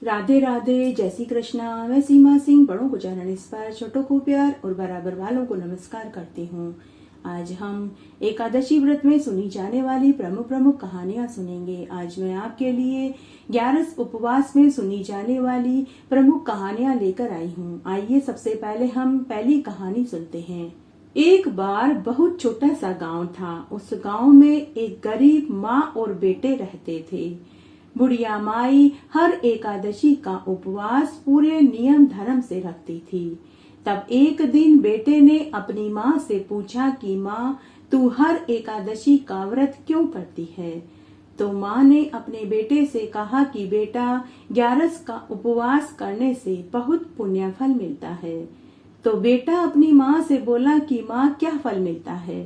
राधे राधे, जय श्री कृष्णा। मैं सीमा सिंह बड़ों को चरण स्पर्श, छोटों को प्यार और बराबर वालों को नमस्कार करती हूँ। आज हम एकादशी व्रत में सुनी जाने वाली प्रमुख प्रमुख कहानियां सुनेंगे। आज मैं आपके लिए 11 उपवास में सुनी जाने वाली प्रमुख कहानियां लेकर आई हूँ। आइए सबसे पहले हम पहली कहानी सुनते हैं। एक बार बहुत छोटा सा गांव था। उस गांव में एक गरीब माँ और बेटे रहते थे। बुढ़िया माई हर एकादशी का उपवास पूरे नियम धर्म से रखती थी। तब एक दिन बेटे ने अपनी माँ से पूछा कि माँ, तू हर एकादशी का व्रत क्यों करती है? तो माँ ने अपने बेटे से कहा कि बेटा, 11 का उपवास करने से बहुत पुण्य फल मिलता है। तो बेटा अपनी माँ से बोला कि माँ, क्या फल मिलता है?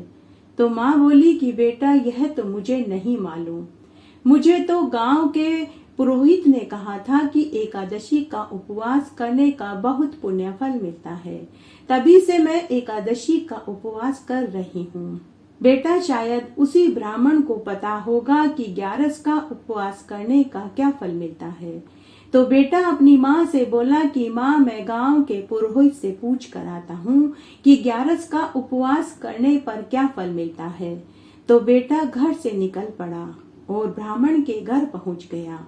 तो माँ बोली कि बेटा, यह तो मुझे नहीं मालूम। मुझे तो गांव के पुरोहित ने कहा था कि एकादशी का उपवास करने का बहुत पुण्य फल मिलता है, तभी से मैं एकादशी का उपवास कर रही हूँ। बेटा, शायद उसी ब्राह्मण को पता होगा कि 11 का उपवास करने का क्या फल मिलता है। तो बेटा अपनी माँ से बोला कि माँ, मैं गांव के पुरोहित से पूछ कर आता हूँ कि 11 का उपवास करने पर क्या फल मिलता है। तो बेटा घर से निकल पड़ा और ब्राह्मण के घर पहुंच गया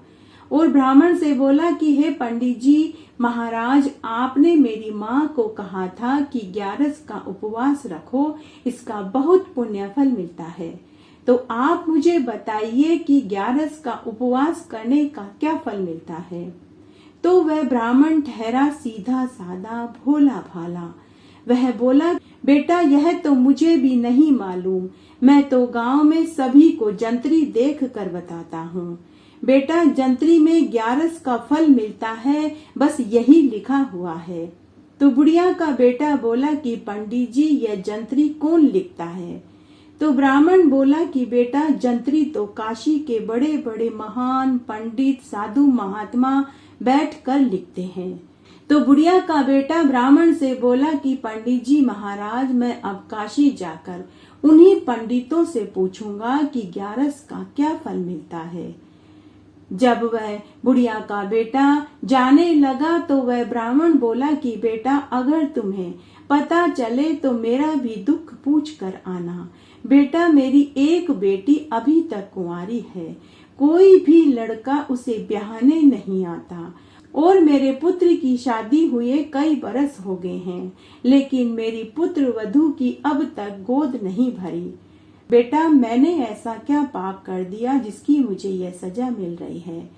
और ब्राह्मण से बोला कि हे पंडित जी महाराज, आपने मेरी माँ को कहा था कि 11 का उपवास रखो, इसका बहुत पुण्य फल मिलता है। तो आप मुझे बताइए कि 11 का उपवास करने का क्या फल मिलता है। तो वह ब्राह्मण ठहरा सीधा साधा भोला भाला। वह बोला, बेटा यह तो मुझे भी नहीं मालूम, मैं तो गांव में सभी को जंतरी देख कर बताता हूँ। बेटा, जंतरी में 11 का फल मिलता है, बस यही लिखा हुआ है। तो बुढ़िया का बेटा बोला कि पंडित जी, यह जंतरी कौन लिखता है? तो ब्राह्मण बोला कि बेटा, जंतरी तो काशी के बड़े बड़े महान पंडित साधु महात्मा बैठ कर लिखते हैं। तो बुढ़िया का बेटा ब्राह्मण से बोला कि पंडित जी महाराज, मैं अब काशी जाकर उन्हीं पंडितों से पूछूंगा कि 11 का क्या फल मिलता है। जब वह बुढ़िया का बेटा जाने लगा तो वह ब्राह्मण बोला कि बेटा, अगर तुम्हें पता चले तो मेरा भी दुख पूछ कर आना। बेटा, मेरी एक बेटी अभी तक कुंवारी है, कोई भी लड़का उसे ब्याहने नहीं आता और मेरे पुत्र की शादी हुए कई बरस हो गए हैं, लेकिन मेरी पुत्र वधू की अब तक गोद नहीं भरी। बेटा, मैंने ऐसा क्या पाप कर दिया जिसकी मुझे यह सजा मिल रही है।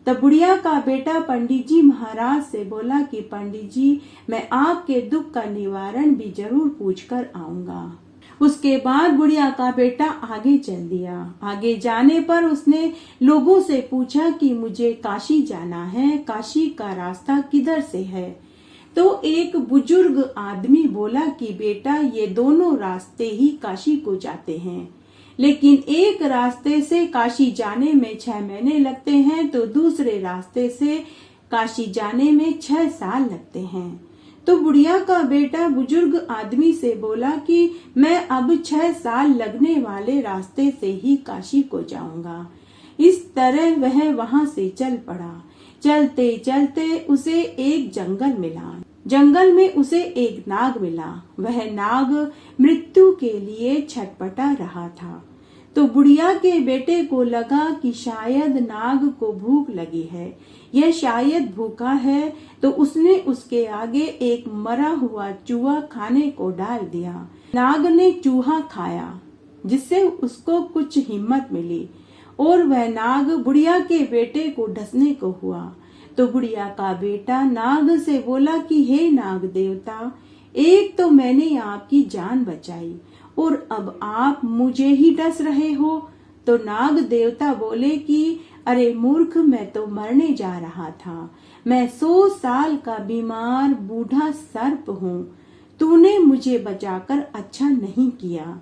तब बुढ़िया का बेटा पंडित जी महाराज से बोला कि पंडित जी, मैं आपके दुख का निवारण भी जरूर पूछ कर आऊंगा। उसके बाद बुढ़िया का बेटा आगे चल दिया। आगे जाने पर उसने लोगों से पूछा कि मुझे काशी जाना है, काशी का रास्ता किधर से है। तो एक बुजुर्ग आदमी बोला कि बेटा, ये दोनों रास्ते ही काशी को जाते हैं, लेकिन एक रास्ते से काशी जाने में 6 महीने लगते हैं, तो दूसरे रास्ते से काशी जाने में 6 साल लगते हैं। तो बुढ़िया का बेटा बुजुर्ग आदमी से बोला कि मैं अब 6 साल लगने वाले रास्ते से ही काशी को जाऊंगा। इस तरह वह वहां से चल पड़ा। चलते चलते उसे एक जंगल मिला। जंगल में उसे एक नाग मिला। वह नाग मृत्यु के लिए छटपटा रहा था। तो बुढ़िया के बेटे को लगा कि शायद नाग को भूख लगी है, यह शायद भूखा है, तो उसने उसके आगे एक मरा हुआ चूहा खाने को डाल दिया। नाग ने चूहा खाया, जिससे उसको कुछ हिम्मत मिली और वह नाग बुढ़िया के बेटे को डसने को हुआ। तो बुढ़िया का बेटा नाग से बोला कि हे नाग देवता, एक तो मैंने आपकी जान बचाई और अब आप मुझे ही डस रहे हो। तो नाग देवता बोले कि अरे मूर्ख, मैं तो मरने जा रहा था। मैं 100 साल का बीमार बूढ़ा सर्प हूँ, तूने मुझे बचाकर अच्छा नहीं किया।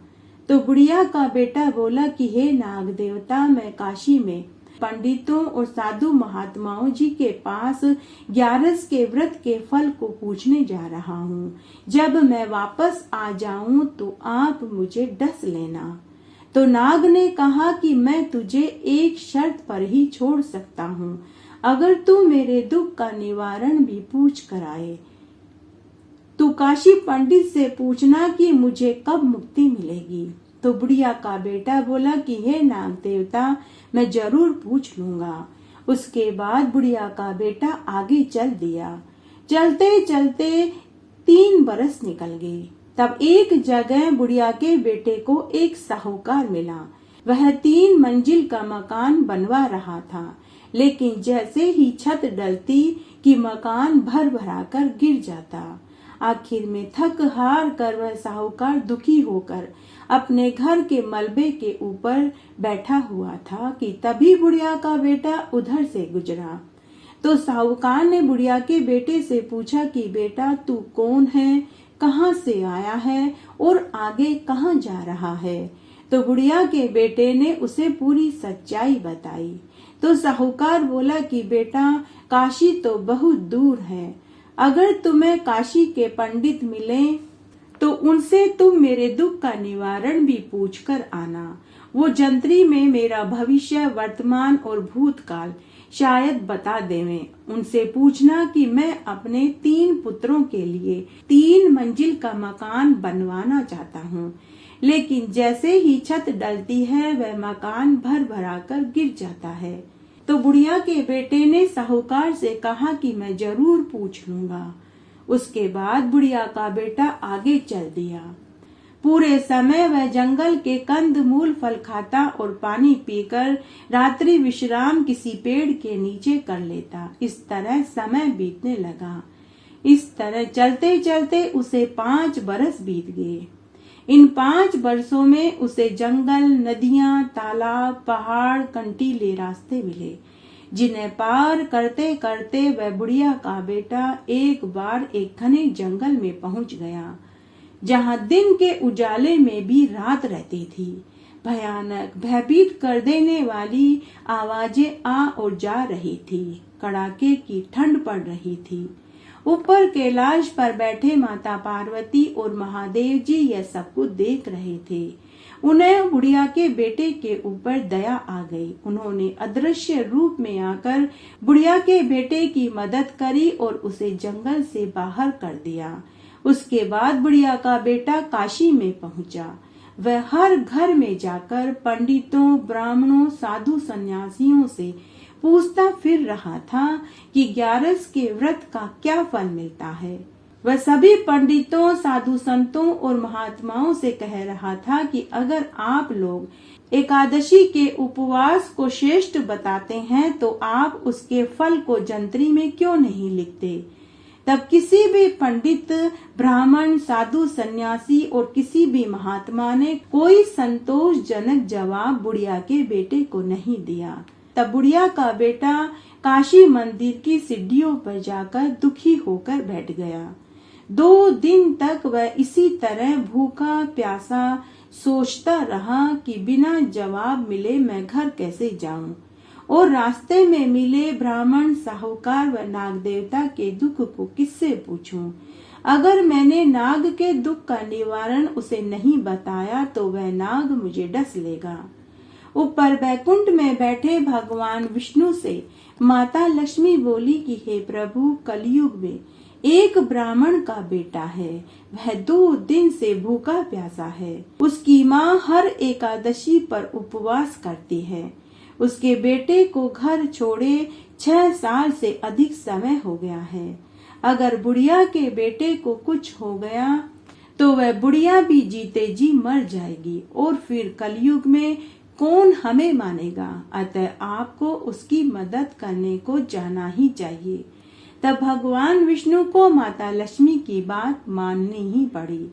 तो बुढ़िया का बेटा बोला कि हे नाग देवता, मैं काशी में पंडितों और साधु महात्माओं जी के पास 11 के व्रत के फल को पूछने जा रहा हूँ। जब मैं वापस आ जाऊं तो आप मुझे डस लेना। तो नाग ने कहा कि मैं तुझे एक शर्त पर ही छोड़ सकता हूँ, अगर तू मेरे दुख का निवारण भी पूछ कर आए। तू काशी पंडित से पूछना कि मुझे कब मुक्ति मिलेगी। तो बुढ़िया का बेटा बोला कि हे नाग देवता, मैं जरूर पूछ लूंगा। उसके बाद बुढ़िया का बेटा आगे चल दिया। चलते चलते 3 बरस निकल गए। तब एक जगह बुढ़िया के बेटे को एक साहूकार मिला। वह 3 मंजिल का मकान बनवा रहा था, लेकिन जैसे ही छत डलती कि मकान भर भरा कर गिर जाता। आखिर में थक हार कर वह साहूकार दुखी होकर अपने घर के मलबे के ऊपर बैठा हुआ था कि तभी बुढ़िया का बेटा उधर से गुजरा। तो साहूकार ने बुढ़िया के बेटे से पूछा कि बेटा तू कौन है, कहाँ से आया है और आगे कहाँ जा रहा है। तो बुढ़िया के बेटे ने उसे पूरी सच्चाई बताई। तो साहूकार बोला कि बेटा काशी तो बहुत दूर है, अगर तुम्हें काशी के पंडित मिले तो उनसे तुम मेरे दुख का निवारण भी पूछ कर आना। वो जंत्री में मेरा भविष्य, वर्तमान और भूतकाल शायद बता देवें। उनसे पूछना कि मैं अपने 3 पुत्रों के लिए 3 मंजिल का मकान बनवाना चाहता हूँ, लेकिन जैसे ही छत डलती है वह मकान भर भरा कर गिर जाता है। तो बुढ़िया के बेटे ने साहूकार से कहा कि मैं जरूर पूछ लूंगा। उसके बाद बुढ़िया का बेटा आगे चल दिया। पूरे समय वह जंगल के कंद मूल फल खाता और पानी पीकर रात्रि विश्राम किसी पेड़ के नीचे कर लेता। इस तरह समय बीतने लगा। इस तरह चलते चलते उसे 5 बरस बीत गए। इन 5 वर्षों में उसे जंगल, नदियां, तालाब, पहाड़, कंटीले रास्ते मिले, जिन्हें पार करते करते वह बुढ़िया का बेटा एक बार एक घने जंगल में पहुंच गया, जहां दिन के उजाले में भी रात रहती थी। भयानक, भयभीत कर देने वाली आवाजें आ और जा रही थी। कड़ाके की ठंड पड़ रही थी। ऊपर कैलाश पर बैठे माता पार्वती और महादेव जी यह सब कुछ देख रहे थे। उन्हें बुढ़िया के बेटे के ऊपर दया आ गई। उन्होंने अदृश्य रूप में आकर बुढ़िया के बेटे की मदद करी और उसे जंगल से बाहर कर दिया। उसके बाद बुढ़िया का बेटा काशी में पहुंचा। वह हर घर में जाकर पंडितों, ब्राह्मणों, साधु सन्यासियों से पूछता फिर रहा था कि 11 के व्रत का क्या फल मिलता है। वह सभी पंडितों, साधु संतों और महात्माओं से कह रहा था कि अगर आप लोग एकादशी के उपवास को श्रेष्ठ बताते हैं तो आप उसके फल को जंत्री में क्यों नहीं लिखते। तब किसी भी पंडित, ब्राह्मण, साधु, सन्यासी और किसी भी महात्मा ने कोई संतोषजनक जवाब बुढ़िया के बेटे को नहीं दिया। तब बुढ़िया का बेटा काशी मंदिर की सीढ़ियों पर जाकर दुखी होकर बैठ गया। 2 दिन तक वह इसी तरह भूखा प्यासा सोचता रहा कि बिना जवाब मिले मैं घर कैसे जाऊं और रास्ते में मिले ब्राह्मण, साहूकार व नाग देवता के दुख को किससे पूछूं। अगर मैंने नाग के दुख का निवारण उसे नहीं बताया तो वह नाग मुझे डस लेगा। ऊपर बैकुंठ में बैठे भगवान विष्णु से माता लक्ष्मी बोली कि हे प्रभु, कलयुग में एक ब्राह्मण का बेटा है, वह 2 दिन से भूखा प्यासा है। उसकी माँ हर एकादशी पर उपवास करती है। उसके बेटे को घर छोड़े 6 साल से अधिक समय हो गया है। अगर बुढ़िया के बेटे को कुछ हो गया तो वह बुढ़िया भी जीते जी मर जाएगी और फिर कलयुग में कौन हमें मानेगा। अतः आपको उसकी मदद करने को जाना ही चाहिए। तब भगवान विष्णु को माता लक्ष्मी की बात माननी ही पड़ी।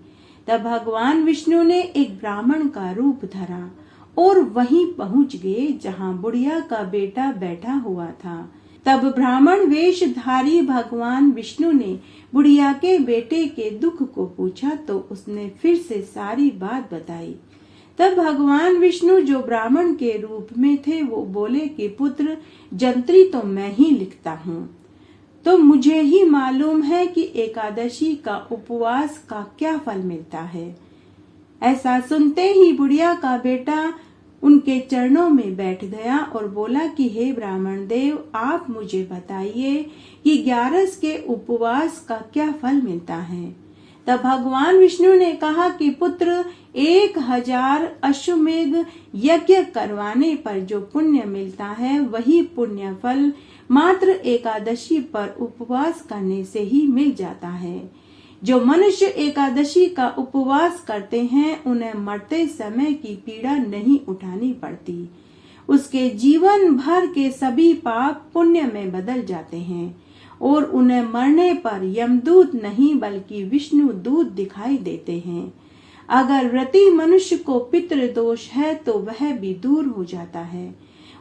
तब भगवान विष्णु ने एक ब्राह्मण का रूप धरा और वहीं पहुंच गए जहां बुढ़िया का बेटा बैठा हुआ था। तब ब्राह्मण वेशधारी भगवान विष्णु ने बुढ़िया के बेटे के दुख को पूछा तो उसने फिर से सारी बात बताई। तब भगवान विष्णु जो ब्राह्मण के रूप में थे वो बोले कि पुत्र, जंत्री तो मैं ही लिखता हूँ, तो मुझे ही मालूम है कि एकादशी का उपवास का क्या फल मिलता है। ऐसा सुनते ही बुढ़िया का बेटा उनके चरणों में बैठ गया और बोला कि हे ब्राह्मण देव, आप मुझे बताइए कि 11 के उपवास का क्या फल मिलता है। तब भगवान विष्णु ने कहा कि पुत्र, 1000 अश्वमेध यज्ञ करवाने पर जो पुण्य मिलता है वही पुण्य फल मात्र एकादशी पर उपवास करने से ही मिल जाता है। जो मनुष्य एकादशी का उपवास करते हैं उन्हें मरते समय की पीड़ा नहीं उठानी पड़ती। उसके जीवन भर के सभी पाप पुण्य में बदल जाते हैं और उन्हें मरने पर यमदूत नहीं बल्कि विष्णु दूत दिखाई देते हैं। अगर व्रती मनुष्य को पितृ दोष है तो वह भी दूर हो जाता है।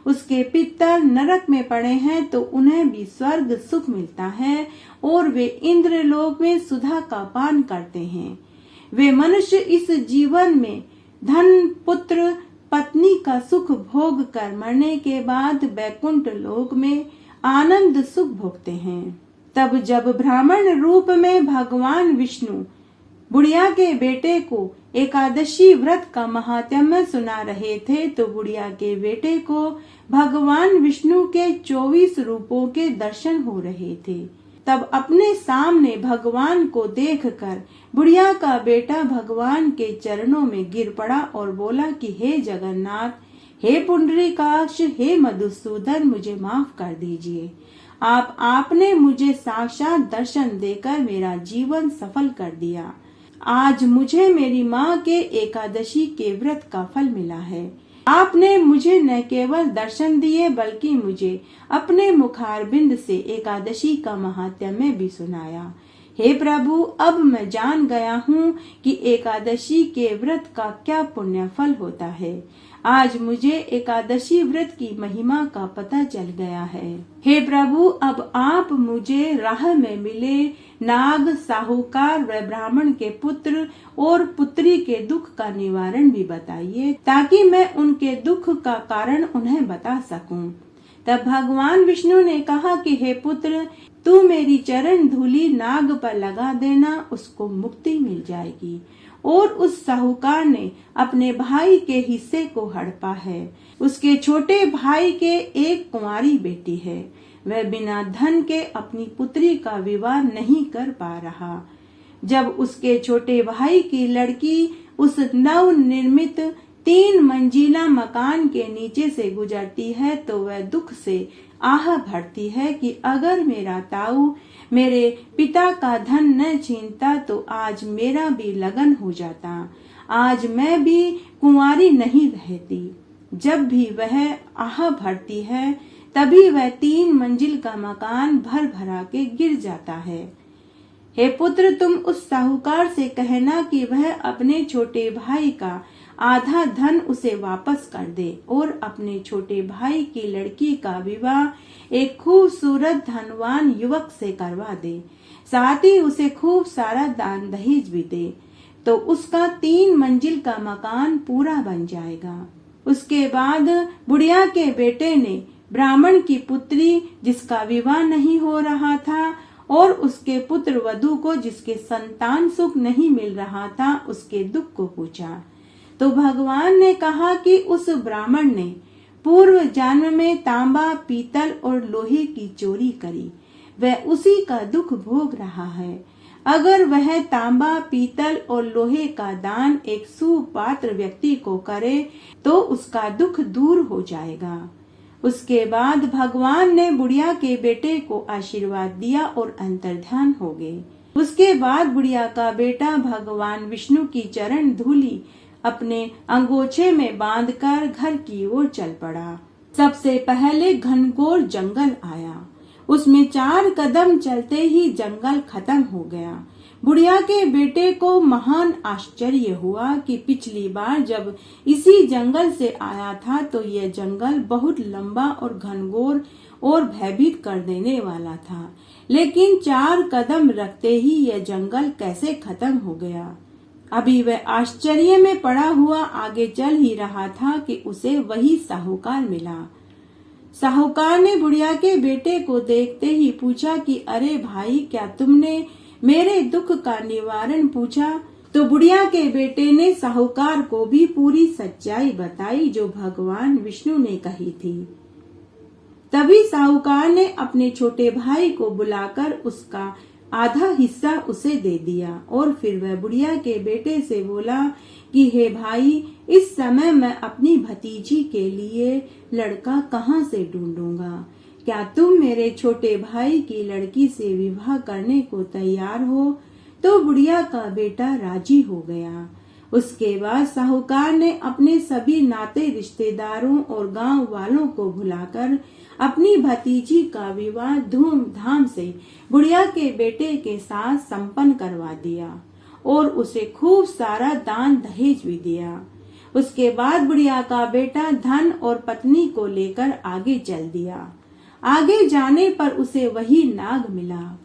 उसके पितर नरक में पड़े हैं तो उन्हें भी स्वर्ग सुख मिलता है और वे इंद्रलोक में सुधा का पान करते हैं। वे मनुष्य इस जीवन में धन, पुत्र, पत्नी का सुख भोग कर मरने के बाद वैकुंठ लोक में आनंद सुख भोगते हैं। तब जब ब्राह्मण रूप में भगवान विष्णु बुढ़िया के बेटे को एकादशी व्रत का महात्म्य सुना रहे थे तो बुढ़िया के बेटे को भगवान विष्णु के 24 रूपों के दर्शन हो रहे थे। तब अपने सामने भगवान को देखकर बुढ़िया का बेटा भगवान के चरणों में गिर पड़ा और बोला कि हे जगन्नाथ, हे पुंडरीकाक्ष, हे मधुसूदन, मुझे माफ कर दीजिए। आपने मुझे साक्षात दर्शन देकर मेरा जीवन सफल कर दिया। आज मुझे मेरी माँ के एकादशी के व्रत का फल मिला है। आपने मुझे न केवल दर्शन दिए बल्कि मुझे अपने मुखारबिंद से एकादशी का महात्म्य भी सुनाया। हे प्रभु, अब मैं जान गया हूँ कि एकादशी के व्रत का क्या पुण्य फल होता है। आज मुझे एकादशी व्रत की महिमा का पता चल गया है। हे प्रभु, अब आप मुझे राह में मिले नाग, साहूकार व ब्राह्मण के पुत्र और पुत्री के दुख का निवारण भी बताइए ताकि मैं उनके दुख का कारण उन्हें बता सकूं। तब भगवान विष्णु ने कहा कि हे पुत्र, तू मेरी चरण धूलि नाग पर लगा देना, उसको मुक्ति मिल जाएगी। और उस साहूकार ने अपने भाई के हिस्से को हड़पा है। उसके छोटे भाई के एक कुंवारी बेटी है। वह बिना धन के अपनी पुत्री का विवाह नहीं कर पा रहा। जब उसके छोटे भाई की लड़की उस नव निर्मित 3 मंजिला मकान के नीचे से गुजरती है तो वह दुख से आह भरती है कि अगर मेरा ताऊ मेरे पिता का धन न छीनता तो आज मेरा भी लगन हो जाता, आज मैं भी कुंवारी नहीं रहती। जब भी वह आह भरती है तभी वह 3 मंजिल का मकान भर भरा के गिर जाता है। हे पुत्र, तुम उस साहूकार से कहना कि वह अपने छोटे भाई का आधा धन उसे वापस कर दे और अपने छोटे भाई की लड़की का विवाह एक खूबसूरत धनवान युवक से करवा दे, साथ ही उसे खूब सारा दान दहेज भी दे, तो उसका 3 मंजिल का मकान पूरा बन जाएगा। उसके बाद बुढ़िया के बेटे ने ब्राह्मण की पुत्री जिसका विवाह नहीं हो रहा था और उसके पुत्र वधू को जिसके संतान सुख नहीं मिल रहा था उसके दुख को पूछा। तो भगवान ने कहा कि उस ब्राह्मण ने पूर्व जन्म में तांबा, पीतल और लोहे की चोरी करी, वह उसी का दुख भोग रहा है। अगर वह तांबा, पीतल और लोहे का दान एक सुपात्र व्यक्ति को करे तो उसका दुख दूर हो जाएगा। उसके बाद भगवान ने बुढ़िया के बेटे को आशीर्वाद दिया और अंतर्ध्यान हो गए। उसके बाद बुढ़िया का बेटा भगवान विष्णु की चरण धूलि अपने अंगोछे में बांधकर घर की ओर चल पड़ा। सबसे पहले घनघोर जंगल आया। उसमें 4 कदम चलते ही जंगल खत्म हो गया। बुढ़िया के बेटे को महान आश्चर्य हुआ कि पिछली बार जब इसी जंगल से आया था तो यह जंगल बहुत लंबा और घनघोर और भयभीत कर देने वाला था, लेकिन 4 कदम रखते ही यह जंगल कैसे खत्म हो गया। अभी वह आश्चर्य में पड़ा हुआ आगे चल ही रहा था कि उसे वही साहूकार मिला। साहूकार ने बुढ़िया के बेटे को देखते ही पूछा कि अरे भाई, क्या तुमने मेरे दुख का निवारण पूछा? तो बुढ़िया के बेटे ने साहूकार को भी पूरी सच्चाई बताई जो भगवान विष्णु ने कही थी। तभी साहूकार ने अपने छोटे भाई को बुलाकर उसका आधा हिस्सा उसे दे दिया और फिर वह बुढ़िया के बेटे से बोला कि हे भाई, इस समय मैं अपनी भतीजी के लिए लड़का कहाँ से ढूंढूंगा? क्या तुम मेरे छोटे भाई की लड़की से विवाह करने को तैयार हो? तो बुढ़िया का बेटा राजी हो गया। उसके बाद साहूकार ने अपने सभी नाते रिश्तेदारों और गांव वालों को बुलाकर अपनी भतीजी का विवाह धूमधाम से बुढ़िया के बेटे के साथ संपन्न करवा दिया और उसे खूब सारा दान दहेज भी दिया। उसके बाद बुढ़िया का बेटा धन और पत्नी को लेकर आगे चल दिया। आगे जाने पर उसे वही नाग मिला।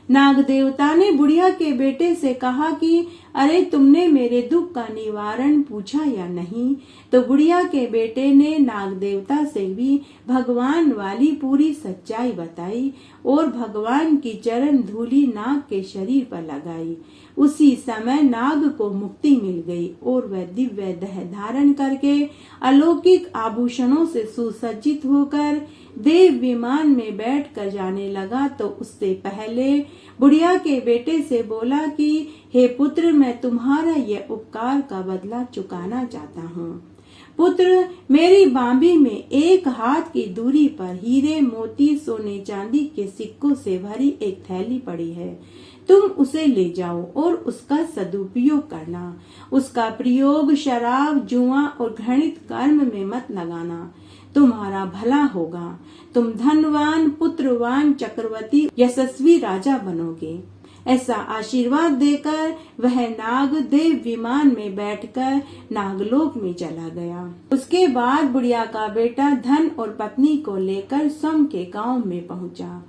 नाग देवता ने बुढ़िया के बेटे से कहा कि अरे, तुमने मेरे दुख का निवारण पूछा या नहीं? तो बुढ़िया के बेटे ने नाग देवता से भी भगवान वाली पूरी सच्चाई बताई और भगवान की चरण धूली नाग के शरीर पर लगाई। उसी समय नाग को मुक्ति मिल गई और वह दिव्य देह धारण करके अलौकिक आभूषणों से सुसज्जित होकर देव विमान में बैठकर जाने लगा। तो उससे पहले बुढ़िया के बेटे से बोला कि हे पुत्र, मैं तुम्हारा यह उपकार का बदला चुकाना चाहता हूँ। पुत्र, मेरी बांबी में एक हाथ की दूरी पर हीरे मोती सोने चांदी के सिक्कों से भरी एक थैली पड़ी है। तुम उसे ले जाओ और उसका सदुपयोग करना। उसका प्रयोग शराब, जुआ और घृणित कर्म में मत लगाना। तुम्हारा भला होगा। तुम धनवान, पुत्रवान, चक्रवर्ती, यशस्वी राजा बनोगे। ऐसा आशीर्वाद देकर वह नाग देव विमान में बैठकर नागलोक में चला गया। उसके बाद बुढ़िया का बेटा धन और पत्नी को लेकर स्वयं के गांव में पहुंचा।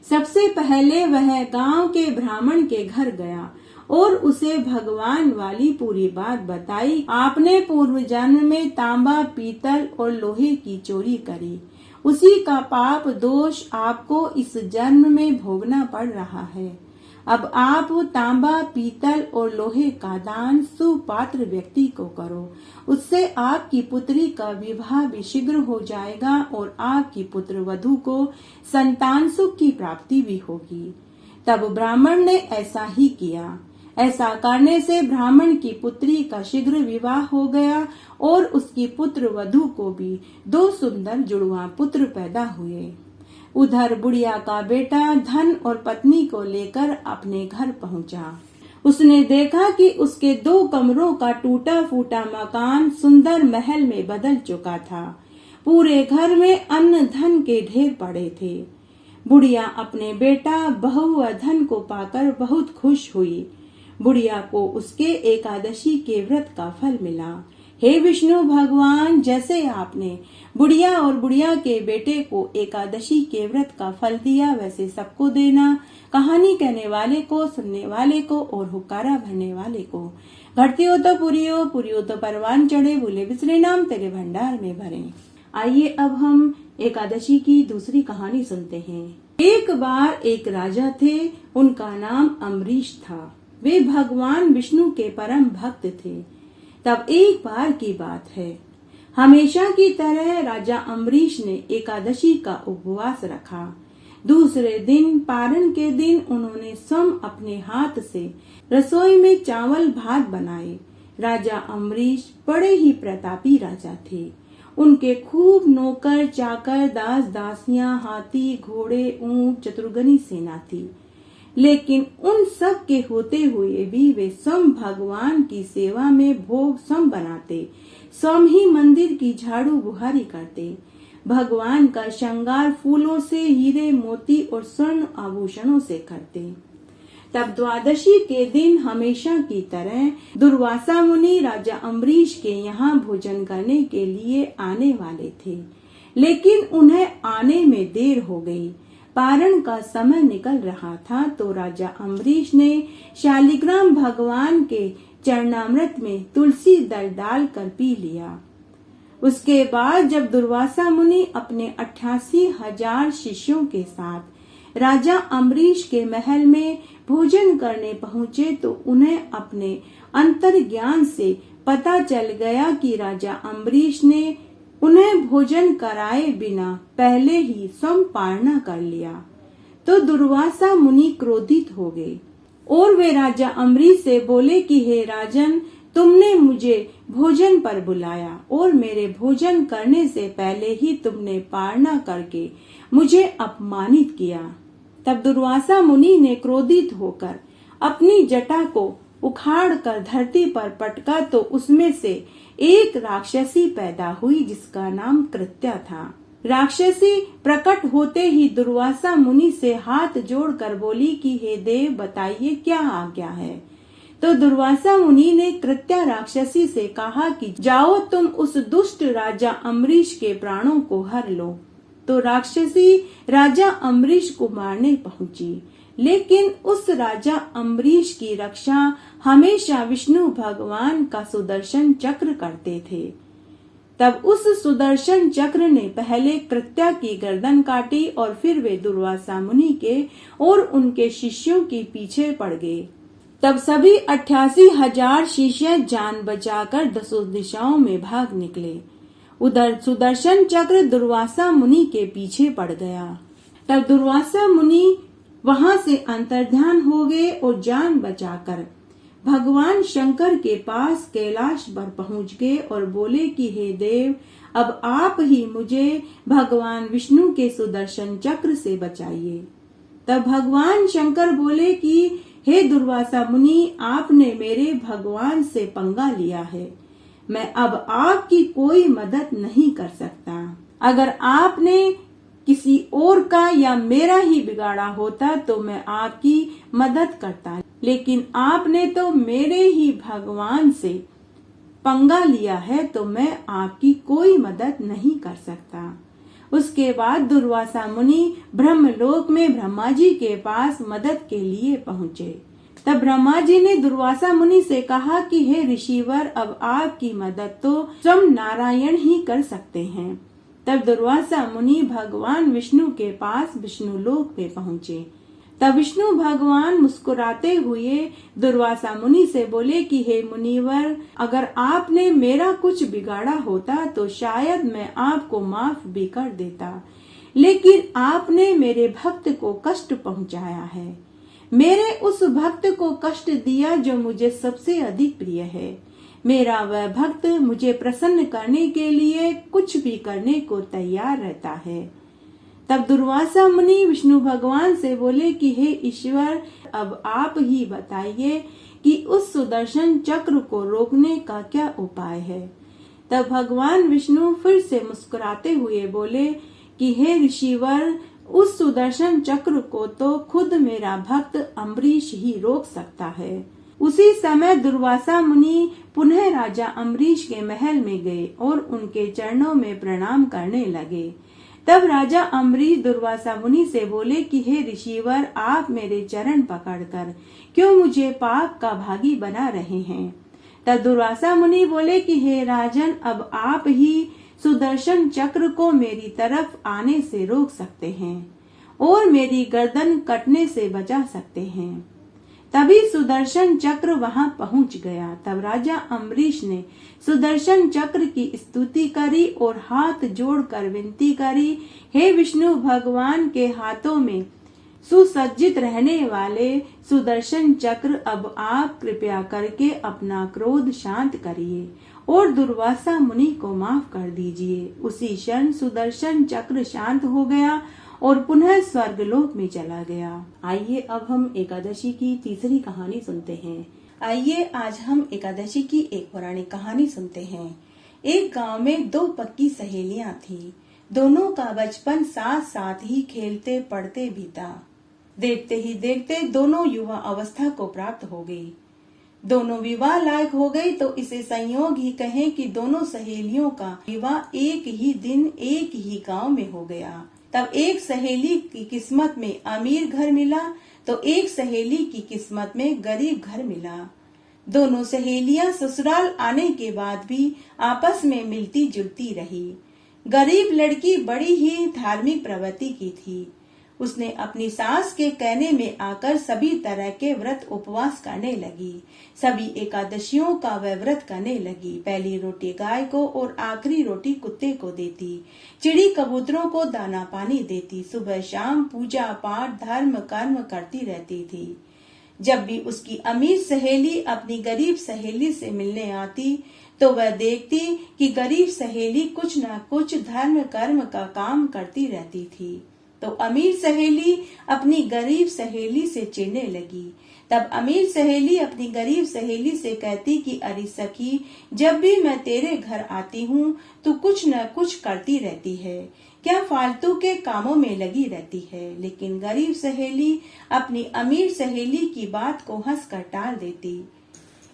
सबसे पहले वह गांव के ब्राह्मण के घर गया और उसे भगवान वाली पूरी बात बताई। आपने पूर्व जन्म में तांबा, पीतल और लोहे की चोरी करी। उसी का पाप दोष आपको इस जन्म में भोगना पड़ रहा है। अब आप तांबा, पीतल और लोहे का दान सुपात्र व्यक्ति को करो। उससे आपकी पुत्री का विवाह भी शीघ्र हो जाएगा और आपकी पुत्र वधू को संतान सुख की प्राप्ति भी होगी। तब ब्राह्मण ने ऐसा ही किया। ऐसा करने से ब्राह्मण की पुत्री का शीघ्र विवाह हो गया और उसकी पुत्र वधू को भी 2 सुंदर जुड़वा पुत्र पैदा हुए। उधर बुढ़िया का बेटा धन और पत्नी को लेकर अपने घर पहुंचा। उसने देखा कि उसके 2 कमरों का टूटा फूटा मकान सुंदर महल में बदल चुका था। पूरे घर में अन्न धन के ढेर पड़े थे। बुढ़िया अपने बेटा, बहू व धन को पाकर बहुत खुश हुई। बुढ़िया को उसके एकादशी के व्रत का फल मिला। हे विष्णु भगवान, जैसे आपने बुढ़िया और बुढ़िया के बेटे को एकादशी के व्रत का फल दिया, वैसे सबको देना। कहानी कहने वाले को, सुनने वाले को और हुक्कारा भरने वाले को। घटती हो तो पूरी हो, पूरी हो तो परवान चढ़े, भूले बिसरे नाम तेरे भंडार में भरे। आइए अब हम एकादशी की दूसरी कहानी सुनते हैं। एक बार एक राजा थे, उनका नाम अम्बरीश था। वे भगवान विष्णु के परम भक्त थे। तब एक बार की बात है, हमेशा की तरह राजा अम्बरीश ने एकादशी का उपवास रखा। दूसरे दिन, पारण के दिन, उन्होंने स्वयं अपने हाथ से रसोई में चावल भात बनाए। राजा अम्बरीश बड़े ही प्रतापी राजा थे। उनके खूब नौकर, चाकर, दास दासियां, हाथी, घोड़े, ऊंट, चतुर्गनी सेना थी। लेकिन उन सब के होते हुए भी वे स्वयं भगवान की सेवा में भोग स्वयं बनाते, स्वयं ही मंदिर की झाड़ू बुहारी करते। भगवान का श्रृंगार फूलों से, हीरे मोती और स्वर्ण आभूषणों से करते। तब द्वादशी के दिन हमेशा की तरह दुर्वासा मुनि राजा अम्बरीश के यहाँ भोजन करने के लिए आने वाले थे, लेकिन उन्हें आने में देर हो गई। पारण का समय निकल रहा था तो राजा अम्बरीश ने शालिग्राम भगवान के चरणामृत में तुलसी दल डालकर पी लिया। उसके बाद जब दुर्वासा मुनि अपने 88,000 शिष्यों के साथ राजा अम्बरीश के महल में भोजन करने पहुंचे तो उन्हें अपने अंतर्ज्ञान से पता चल गया कि राजा अम्बरीश ने उन्हें भोजन कराए बिना पहले ही संपारणा कर लिया। तो दुर्वासा मुनि क्रोधित हो गए और वे राजा अम्बरीश से बोले कि हे राजन, तुमने मुझे भोजन पर बुलाया और मेरे भोजन करने से पहले ही तुमने पारणा करके मुझे अपमानित किया। तब दुर्वासा मुनि ने क्रोधित होकर अपनी जटा को उखाड़ कर धरती पर पटका तो उसमें से एक राक्षसी पैदा हुई जिसका नाम कृत्या था। राक्षसी प्रकट होते ही दुर्वासा मुनि से हाथ जोड़कर बोली कि हे देव, बताइए क्या आज्ञा है। तो दुर्वासा मुनि ने कृत्या राक्षसी से कहा कि जाओ तुम उस दुष्ट राजा अम्बरीश के प्राणों को हर लो। तो राक्षसी राजा अम्बरीश को मारने पहुंची, लेकिन उस राजा अम्बरीश की रक्षा हमेशा विष्णु भगवान का सुदर्शन चक्र करते थे। तब उस सुदर्शन चक्र ने पहले कृत्या की गर्दन काटी और फिर वे दुर्वासा मुनि के और उनके शिष्यों के पीछे पड़ गए। तब सभी 88,000 शिष्य जान बचाकर 10 दिशाओं में भाग निकले। उधर सुदर्शन चक्र दुर्वासा मुनि के पीछे पड़ गया। तब दुर्वासा मुनि वहां से अंतर्ध्यान हो गए और जान बचाकर भगवान शंकर के पास कैलाश पर पहुंच गए और बोले कि हे देव, अब आप ही मुझे भगवान विष्णु के सुदर्शन चक्र से बचाइए। तब भगवान शंकर बोले कि हे दुर्वासा मुनि, आपने मेरे भगवान से पंगा लिया है, मैं अब आपकी कोई मदद नहीं कर सकता। अगर आपने किसी और का या मेरा ही बिगाड़ा होता तो मैं आपकी मदद करता, लेकिन आपने तो मेरे ही भगवान से पंगा लिया है तो मैं आपकी कोई मदद नहीं कर सकता। उसके बाद दुर्वासा मुनि ब्रह्मलोक में ब्रह्मा जी के पास मदद के लिए पहुँचे। तब ब्रह्मा जी ने दुर्वासा मुनि से कहा कि हे ऋषिवर, अब आपकी मदद तो स्वयं नारायण ही कर सकते हैं। तब दुर्वासा मुनि भगवान विष्णु के पास विष्णु लोक में पहुँचे। तब विष्णु भगवान मुस्कुराते हुए दुर्वासा मुनि से बोले कि हे मुनिवर, अगर आपने मेरा कुछ बिगाड़ा होता तो शायद मैं आपको माफ भी कर देता, लेकिन आपने मेरे भक्त को कष्ट पहुंचाया है। मेरे उस भक्त को कष्ट दिया जो मुझे सबसे अधिक प्रिय है। मेरा वह भक्त मुझे प्रसन्न करने के लिए कुछ भी करने को तैयार रहता है। तब दुर्वासा मुनि विष्णु भगवान से बोले कि हे ईश्वर, अब आप ही बताइए कि उस सुदर्शन चक्र को रोकने का क्या उपाय है। तब भगवान विष्णु फिर से मुस्कुराते हुए बोले कि हे ऋषिवर, उस सुदर्शन चक्र को तो खुद मेरा भक्त अम्बरीश ही रोक सकता है। उसी समय दुर्वासा मुनि पुनः राजा अम्बरीश के महल में गए और उनके चरणों में प्रणाम करने लगे। तब राजा अम्बरीश दुर्वासा मुनि से बोले कि हे ऋषिवर, आप मेरे चरण पकड़कर क्यों मुझे पाप का भागी बना रहे हैं। तब दुर्वासा मुनि बोले कि हे राजन, अब आप ही सुदर्शन चक्र को मेरी तरफ आने से रोक सकते हैं और मेरी गर्दन कटने से बचा सकते हैं। तभी सुदर्शन चक्र वहां पहुंच गया। तब राजा अम्बरीश ने सुदर्शन चक्र की स्तुति करी और हाथ जोड़कर विनती करी, हे विष्णु भगवान के हाथों में सुसज्जित रहने वाले सुदर्शन चक्र, अब आप कृपया करके अपना क्रोध शांत करिए और दुर्वासा मुनि को माफ कर दीजिए। उसी क्षण सुदर्शन चक्र शांत हो गया और पुनः स्वर्गलोक में चला गया। आइए अब हम एकादशी की तीसरी कहानी सुनते हैं। आइए आज हम एकादशी की एक पौराणिक कहानी सुनते हैं। एक गांव में 2 पक्की सहेलियां थीं। दोनों का बचपन साथ साथ ही खेलते पढ़ते बीता। देखते ही देखते दोनों युवा अवस्था को प्राप्त हो गई। दोनों विवाह लायक हो गई तो इसे संयोग ही कहें कि दोनों सहेलियों का विवाह एक ही दिन एक ही गांव में हो गया। तब एक सहेली की किस्मत में अमीर घर मिला तो एक सहेली की किस्मत में गरीब घर मिला। दोनों सहेलियां ससुराल आने के बाद भी आपस में मिलती जुलती रही। गरीब लड़की बड़ी ही धार्मिक प्रवृत्ति की थी। उसने अपनी सास के कहने में आकर सभी तरह के व्रत उपवास करने लगी। सभी एकादशियों का वह व्रत करने लगी। पहली रोटी गाय को और आखिरी रोटी कुत्ते को देती। चिड़ी कबूतरों को दाना पानी देती। सुबह शाम पूजा पाठ धर्म कर्म करती रहती थी। जब भी उसकी अमीर सहेली अपनी गरीब सहेली से मिलने आती तो वह देखती कि गरीब सहेली कुछ न कुछ धर्म कर्म का काम करती रहती थी। तो अमीर सहेली अपनी गरीब सहेली से चिढ़ने लगी। तब अमीर सहेली अपनी गरीब सहेली से कहती कि अरे सखी, जब भी मैं तेरे घर आती हूँ तो कुछ न कुछ करती रहती है, क्या फालतू के कामों में लगी रहती है। लेकिन गरीब सहेली अपनी अमीर सहेली की बात को हंसकर टाल देती।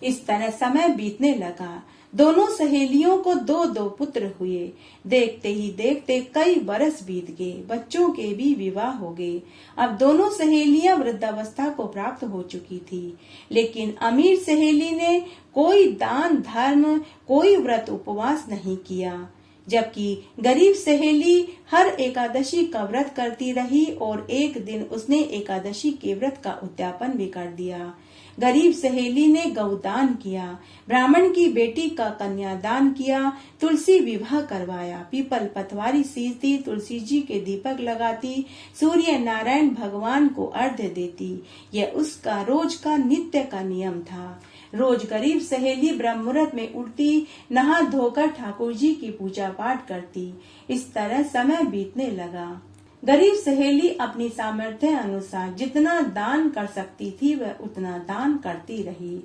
इस तरह समय बीतने लगा। दोनों सहेलियों को दो दो पुत्र हुए। देखते ही देखते कई बरस बीत गए। बच्चों के भी विवाह हो गए। अब दोनों सहेलियां वृद्धावस्था को प्राप्त हो चुकी थी। लेकिन अमीर सहेली ने कोई दान धर्म कोई व्रत उपवास नहीं किया, जबकि गरीब सहेली हर एकादशी का व्रत करती रही और एक दिन उसने एकादशी के व्रत का उद्यापन भी कर दिया। गरीब सहेली ने गौदान किया, ब्राह्मण की बेटी का कन्यादान किया, तुलसी विवाह करवाया, पीपल पतवारी सींचती, तुलसी जी के दीपक लगाती, सूर्य नारायण भगवान को अर्घ्य देती। यह उसका रोज का नित्य का नियम था। रोज गरीब सहेली ब्रह्म मुहूर्त में उठती, नहा धोकर ठाकुर जी की पूजा पाठ करती। इस तरह समय बीतने लगा। गरीब सहेली अपनी सामर्थ्य अनुसार जितना दान कर सकती थी वह उतना दान करती रही।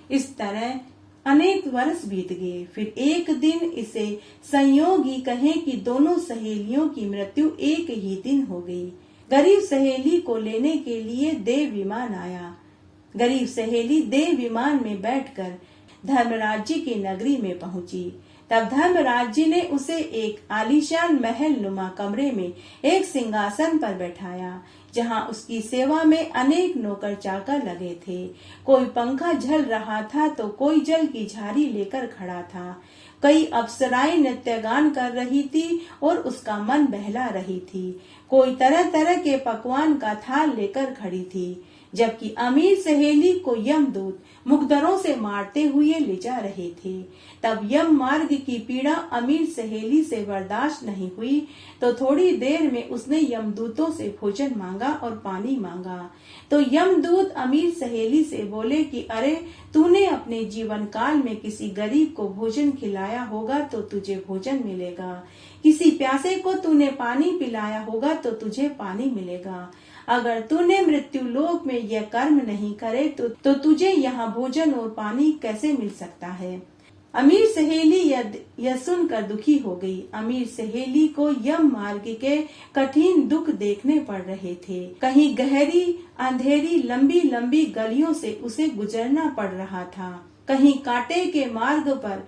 इस तरह अनेक वर्ष बीत गए। फिर एक दिन इसे संयोग ही कहें कि दोनों सहेलियों की मृत्यु एक ही दिन हो गई। गरीब सहेली को लेने के लिए देव विमान आया। गरीब सहेली देव विमान में बैठकर धर्मराज जी की नगरी में पहुंची। तब धर्मराज जी ने उसे एक आलीशान महल नुमा कमरे में एक सिंहासन पर बैठाया, जहां उसकी सेवा में अनेक नौकर चाकर लगे थे। कोई पंखा झल रहा था तो कोई जल की झारी लेकर खड़ा था। कई अप्सराएं नृत्य गान कर रही थी और उसका मन बहला रही थी। कोई तरह तरह के पकवान का थाल लेकर खड़ी थी, जबकि अमीर सहेली को यमदूत मुकद्दरों से मारते हुए ले जा रहे थे। तब यम मार्ग की पीड़ा अमीर सहेली से बर्दाश्त नहीं हुई तो थोड़ी देर में उसने यमदूतों से भोजन मांगा और पानी मांगा। तो यमदूत अमीर सहेली से बोले कि अरे, तूने अपने जीवन काल में किसी गरीब को भोजन खिलाया होगा तो तुझे भोजन मिलेगा, किसी प्यासे को तूने पानी पिलाया होगा तो तुझे पानी मिलेगा। अगर तूने मृत्यु लोक में यह कर्म नहीं करे तो तुझे यहाँ भोजन और पानी कैसे मिल सकता है। अमीर सहेली यह सुनकर दुखी हो गई। अमीर सहेली को यम मार्ग के कठिन दुख देखने पड़ रहे थे। कहीं गहरी अंधेरी लंबी लंबी गलियों से उसे गुजरना पड़ रहा था, कहीं कांटे के मार्ग पर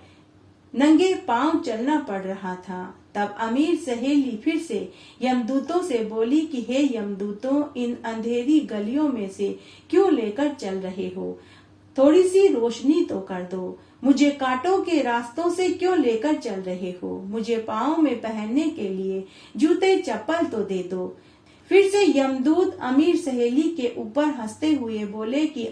नंगे पांव चलना पड़ रहा था। तब अमीर सहेली फिर से यमदूतों से बोली कि हे यमदूतों, इन अंधेरी गलियों में से क्यों लेकर चल रहे हो? थोड़ी सी रोशनी तो कर दो। मुझे कांटों के रास्तों से क्यों लेकर चल रहे हो? मुझे पाँव में पहनने के लिए जूते चप्पल तो दे दो। फिर से यमदूत अमीर सहेली के ऊपर हंसते हुए बोले कि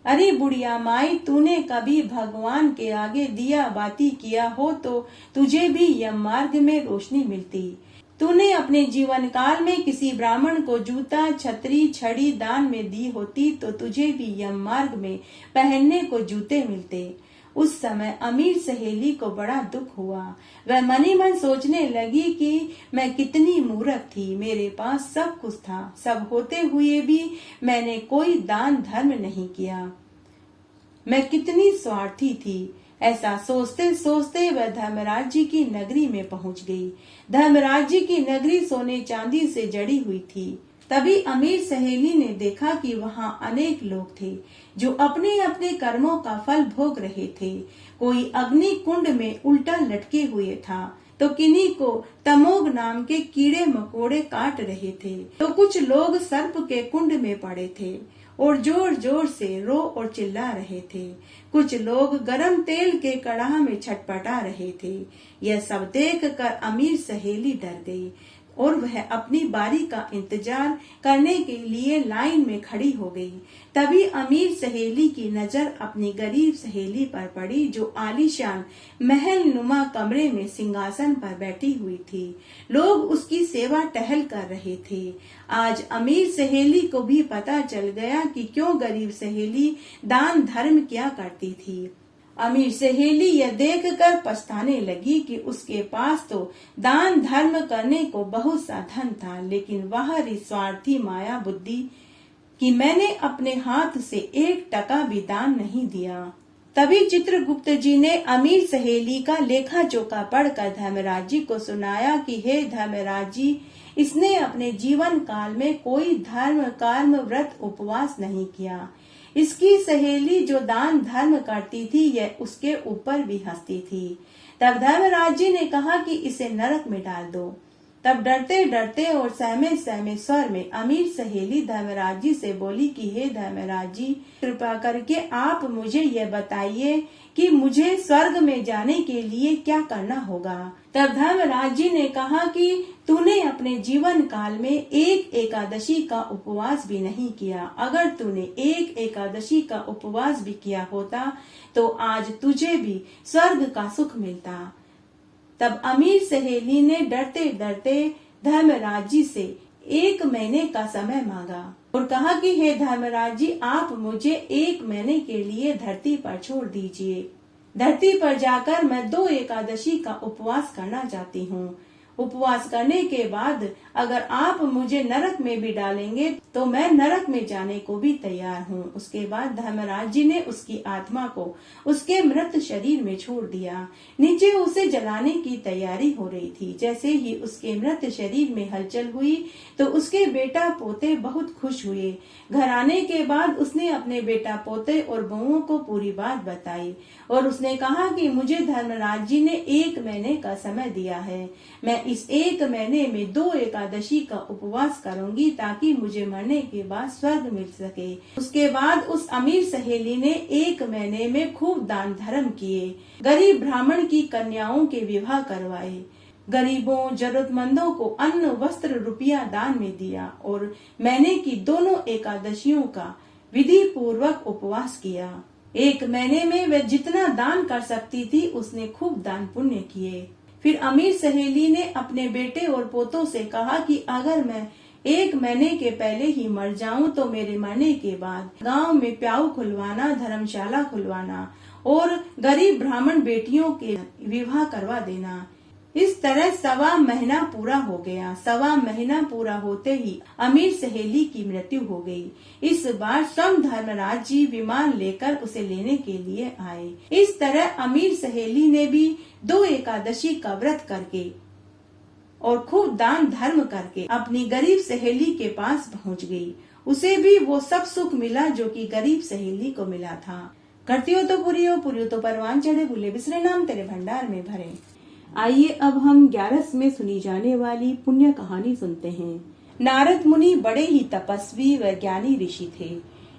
अरे बुढ़िया माई, तूने कभी भगवान के आगे दिया बाती किया हो तो तुझे भी यम मार्ग में रोशनी मिलती। तूने अपने जीवन काल में किसी ब्राह्मण को जूता छतरी छड़ी दान में दी होती तो तुझे भी यम मार्ग में पहनने को जूते मिलते। उस समय अमीर सहेली को बड़ा दुख हुआ। वह मनी मन सोचने लगी कि मैं कितनी मूर्ख थी, मेरे पास सब कुछ था, सब होते हुए भी मैंने कोई दान धर्म नहीं किया। मैं कितनी स्वार्थी थी। ऐसा सोचते सोचते वह धर्मराज जी की नगरी में पहुंच गई। धर्मराज जी की नगरी सोने चांदी से जड़ी हुई थी। तभी अमीर सहेली ने देखा कि वहां अनेक लोग थे जो अपने अपने कर्मों का फल भोग रहे थे। कोई अग्नि कुंड में उल्टा लटके हुए था तो किन्हीं को तमोग नाम के कीड़े मकोड़े काट रहे थे, तो कुछ लोग सर्प के कुंड में पड़े थे और जोर जोर से रो और चिल्ला रहे थे। कुछ लोग गरम तेल के कड़ाह में छटपटा रहे थे। यह सब देख कर अमीर सहेली डर गई। और वह अपनी बारी का इंतजार करने के लिए लाइन में खड़ी हो गई। तभी अमीर सहेली की नजर अपनी गरीब सहेली पर पड़ी, जो आलीशान महल नुमा कमरे में सिंहासन पर बैठी हुई थी। लोग उसकी सेवा टहल कर रहे थे। आज अमीर सहेली को भी पता चल गया कि क्यों गरीब सहेली दान धर्म किया करती थी। अमीर सहेली यह देखकर पछताने लगी कि उसके पास तो दान धर्म करने को बहुत सा धन था, लेकिन वह निस्वार्थी माया बुद्धि कि मैंने अपने हाथ से 1 टका भी दान नहीं दिया। तभी चित्रगुप्त जी ने अमीर सहेली का लेखा जोखा पढ़कर धर्मराज जी को सुनाया कि हे धर्मराज जी, इसने अपने जीवन काल में कोई धर्म कर्म व्रत उपवास नहीं किया। इसकी सहेली जो दान धर्म करती थी, यह उसके ऊपर भी हंसती थी। तब धर्मराज जी ने कहा कि इसे नरक में डाल दो। तब डरते डरते और सहमे सहमे स्वर में अमीर सहेली धर्मराज जी से बोली कि हे धर्मराज जी, कृपा करके आप मुझे यह बताइए कि मुझे स्वर्ग में जाने के लिए क्या करना होगा। तब धर्मराज जी ने कहा कि तूने अपने जीवन काल में 1 एकादशी का उपवास भी नहीं किया। अगर तूने 1 एकादशी का उपवास भी किया होता तो आज तुझे भी स्वर्ग का सुख मिलता। तब अमीर सहेली ने डरते डरते धर्मराज जी से 1 महीने का समय मांगा और कहा कि हे धर्मराज जी, आप मुझे 1 महीने के लिए धरती पर छोड़ दीजिए। धरती पर जाकर मैं 2 एकादशी का उपवास करना चाहती हूँ। उपवास करने के बाद अगर आप मुझे नरक में भी डालेंगे तो मैं नरक में जाने को भी तैयार हूँ। उसके बाद धर्मराज जी ने उसकी आत्मा को उसके मृत शरीर में छोड़ दिया। नीचे उसे जलाने की तैयारी हो रही थी। जैसे ही उसके मृत शरीर में हलचल हुई तो उसके बेटा पोते बहुत खुश हुए। घर आने के बाद उसने अपने बेटा पोते और बहुओं को पूरी बात बताई और उसने कहा कि मुझे धर्मराज जी ने 1 महीने का समय दिया है। मैं इस 1 महीने में 2 एकादशी का उपवास करूंगी ताकि मुझे मरने के बाद स्वर्ग मिल सके। उसके बाद उस अमीर सहेली ने 1 महीने में खूब दान धर्म किए। गरीब ब्राह्मण की कन्याओं के विवाह करवाए, गरीबों जरूरतमंदों को अन्न वस्त्र रुपया दान में दिया और महीने की दोनों एकादशियों का विधि पूर्वक उपवास किया। 1 महीने में वह जितना दान कर सकती थी उसने खूब दान पुण्य किए। फिर अमीर सहेली ने अपने बेटे और पोतों से कहा कि अगर मैं 1 महीने के पहले ही मर जाऊं तो मेरे मरने के बाद गांव में प्याऊ खुलवाना, धर्मशाला खुलवाना और गरीब ब्राह्मण बेटियों के विवाह करवा देना। इस तरह 1.25 महीना पूरा हो गया। 1.25 महीना पूरा होते ही अमीर सहेली की मृत्यु हो गई। इस बार स्वयं धर्मराज जी विमान लेकर उसे लेने के लिए आए। इस तरह अमीर सहेली ने भी 2 एकादशी का व्रत करके और खूब दान धर्म करके अपनी गरीब सहेली के पास पहुंच गई। उसे भी वो सब सुख मिला जो कि गरीब सहेली को मिला था। करती हो तो पूरी हो तो परवान चढ़े, भूले बिसरे नाम तेरे भंडार में भरे। आइए अब हम 11 में सुनी जाने वाली पुण्य कहानी सुनते हैं। नारद मुनि बड़े ही तपस्वी व ज्ञानी ऋषि थे,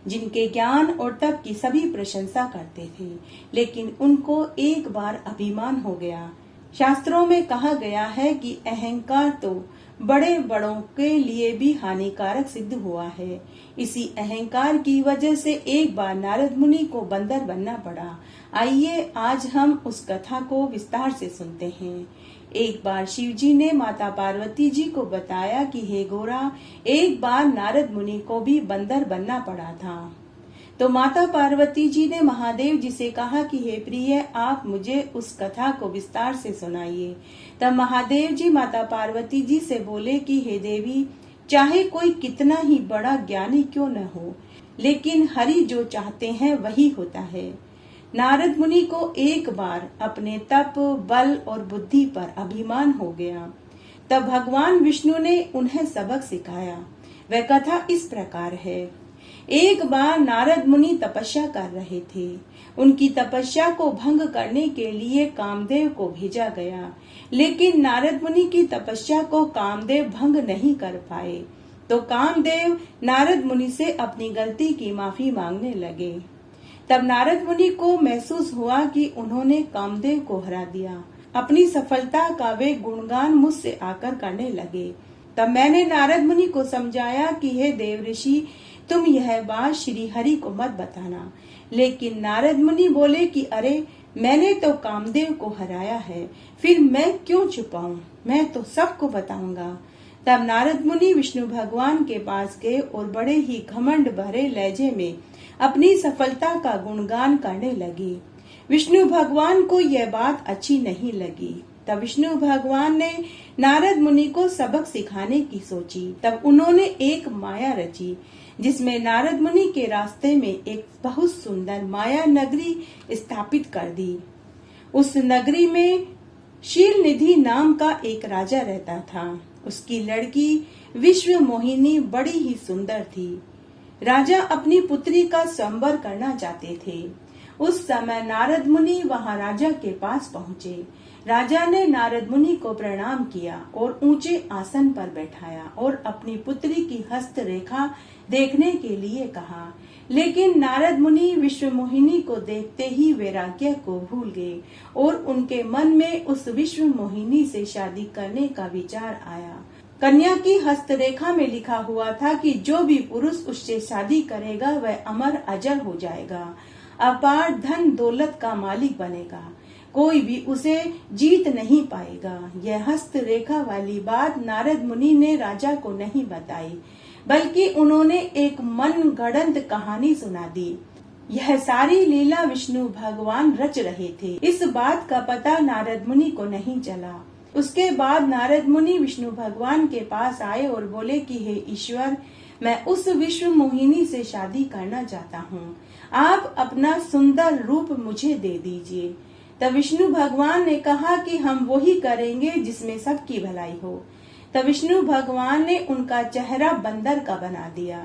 जिनके ज्ञान और तप की सभी प्रशंसा करते थे, लेकिन उनको एक बार अभिमान हो गया। शास्त्रों में कहा गया है कि अहंकार तो बड़े बड़ों के लिए भी हानिकारक सिद्ध हुआ है। इसी अहंकार की वजह से एक बार नारद मुनि को बंदर बनना पड़ा। आइए आज हम उस कथा को विस्तार से सुनते हैं। एक बार शिव जी ने माता पार्वती जी को बताया कि हे गोरा, एक बार नारद मुनि को भी बंदर बनना पड़ा था। तो माता पार्वती जी ने महादेव जी से कहा कि हे प्रिय, आप मुझे उस कथा को विस्तार से सुनाइए। तब महादेव जी माता पार्वती जी से बोले कि हे देवी, चाहे कोई कितना ही बड़ा ज्ञानी क्यों न हो, लेकिन हरि जो चाहते हैं वही होता है। नारद मुनि को एक बार अपने तप, बल और बुद्धि पर अभिमान हो गया। तब भगवान विष्णु ने उन्हें सबक सिखाया। वह कथा इस प्रकार है। एक बार नारद मुनि तपस्या कर रहे थे। उनकी तपस्या को भंग करने के लिए कामदेव को भेजा गया, लेकिन नारद मुनि की तपस्या को कामदेव भंग नहीं कर पाए। तो कामदेव नारद मुनि से अपनी गलती की माफी मांगने लगे। तब नारद मुनि को महसूस हुआ कि उन्होंने कामदेव को हरा दिया। अपनी सफलता का वे गुणगान मुझसे आकर करने लगे। तब मैंने नारद मुनि को समझाया कि हे देव ऋषि, तुम यह बात श्री हरि को मत बताना। लेकिन नारद मुनि बोले कि अरे, मैंने तो कामदेव को हराया है, फिर मैं क्यों छुपाऊं, मैं तो सबको बताऊंगा। तब नारद मुनि विष्णु भगवान के पास गए और बड़े ही घमंड भरे लहजे में अपनी सफलता का गुणगान करने लगी। विष्णु भगवान को यह बात अच्छी नहीं लगी। तब विष्णु भगवान ने नारद मुनि को सबक सिखाने की सोची। तब उन्होंने एक माया रची, जिसमें नारद मुनि के रास्ते में एक बहुत सुंदर माया नगरी स्थापित कर दी। उस नगरी में शील निधि नाम का एक राजा रहता था। उसकी लड़की विश्व मोहिनी बड़ी ही सुंदर थी। राजा अपनी पुत्री का स्वयंवर करना चाहते थे। उस समय नारद मुनि वहां राजा के पास पहुंचे। राजा ने नारद मुनि को प्रणाम किया और ऊंचे आसन पर बैठाया और अपनी पुत्री की हस्त रेखा देखने के लिए कहा। लेकिन नारद मुनि विश्व मोहिनी को देखते ही वैराग्य को भूल गए और उनके मन में उस विश्व मोहिनी से शादी करने का विचार आया। कन्या की हस्तरेखा में लिखा हुआ था कि जो भी पुरुष उससे शादी करेगा वह अमर अजर हो जाएगा, अपार धन दौलत का मालिक बनेगा, कोई भी उसे जीत नहीं पाएगा। यह हस्तरेखा वाली बात नारद मुनि ने राजा को नहीं बताई, बल्कि उन्होंने एक मनगढ़ंत कहानी सुना दी। यह सारी लीला विष्णु भगवान रच रहे थे। इस बात का पता नारद मुनि को नहीं चला। उसके बाद नारद मुनि विष्णु भगवान के पास आए और बोले कि हे ईश्वर, मैं उस विश्व मोहिनी से शादी करना चाहता हूँ। आप अपना सुंदर रूप मुझे दे दीजिए। तब विष्णु भगवान ने कहा कि हम वही करेंगे जिसमें सबकी भलाई हो। तब विष्णु भगवान ने उनका चेहरा बंदर का बना दिया।